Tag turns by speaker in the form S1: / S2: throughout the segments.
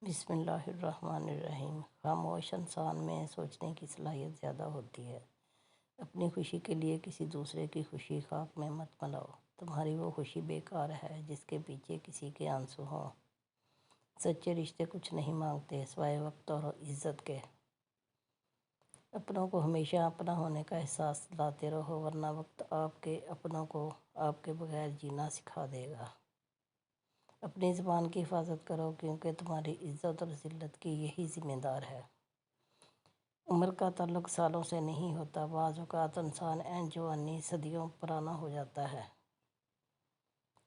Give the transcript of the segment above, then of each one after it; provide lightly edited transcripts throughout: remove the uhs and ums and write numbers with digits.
S1: بسم اللہ الرحمن الرحیم۔ خاموش انسان میں سوچنے کی صلاحیت زیادہ ہوتی ہے۔ اپنی خوشی کے لیے کسی دوسرے کی خوشی خاک میں مت ملاؤ۔ تمہاری وہ خوشی بیکار ہے جس کے پیچھے کسی کے آنسو ہوں۔ سچے رشتے کچھ نہیں مانگتے سوائے وقت اور عزت کے۔ اپنوں کو ہمیشہ اپنا ہونے کا احساس دلاتے رہو ورنہ وقت آپ کے اپنوں کو آپ کے بغیر جینا سکھا دے گا۔ اپنی زبان کی حفاظت کرو کیونکہ تمہاری عزت اور ذلت کی یہی ذمہ دار ہے۔ عمر کا تعلق سالوں سے نہیں ہوتا، بعض اوقات انسان عین جوانی صدیوں پرانا ہو جاتا ہے۔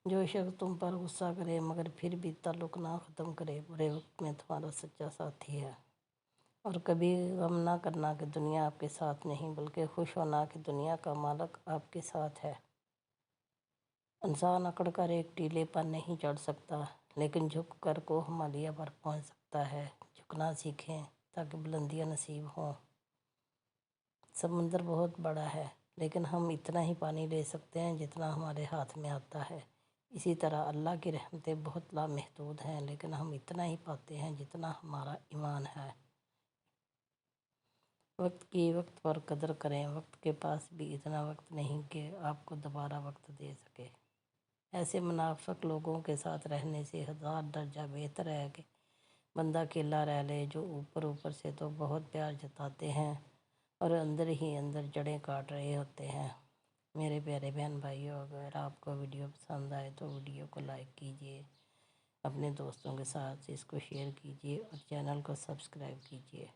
S1: جو شخص تم پر غصہ کرے مگر پھر بھی تعلق نہ ختم کرے برے وقت میں تمہارا سچا ساتھی ہے۔ اور کبھی غم نہ کرنا کہ دنیا آپ کے ساتھ نہیں بلکہ خوش ہونا کہ دنیا کا مالک آپ کے ساتھ ہے۔ انسان اکڑ کر ایک ٹیلے پر نہیں چڑھ سکتا لیکن جھک کر کوہ ہمالیہ پر پہنچ سکتا ہے۔ جھکنا سیکھیں تاکہ بلندیاں نصیب ہوں۔ سمندر بہت بڑا ہے لیکن ہم اتنا ہی پانی لے سکتے ہیں جتنا ہمارے ہاتھ میں آتا ہے۔ اسی طرح اللہ کی رحمتیں بہت لامحدود ہیں لیکن ہم اتنا ہی پاتے ہیں جتنا ہمارا ایمان ہے۔ وقت کی وقت پر قدر کریں۔ وقت کے پاس بھی اتنا وقت نہیں کہ آپ کو دوبارہ وقت دے سکے۔ ایسے منافق لوگوں کے ساتھ رہنے سے ہزار درجہ بہتر ہے کہ بندہ اکیلا رہ لے جو اوپر سے تو بہت پیار جتاتے ہیں اور اندر ہی اندر جڑیں کاٹ رہے ہوتے ہیں۔ میرے پیارے بہن بھائیوں، اگر آپ کو ویڈیو پسند آئے تو ویڈیو کو لائک کیجیے، اپنے دوستوں کے ساتھ اس کو شیئر کیجیے اور چینل کو سبسکرائب کیجیے۔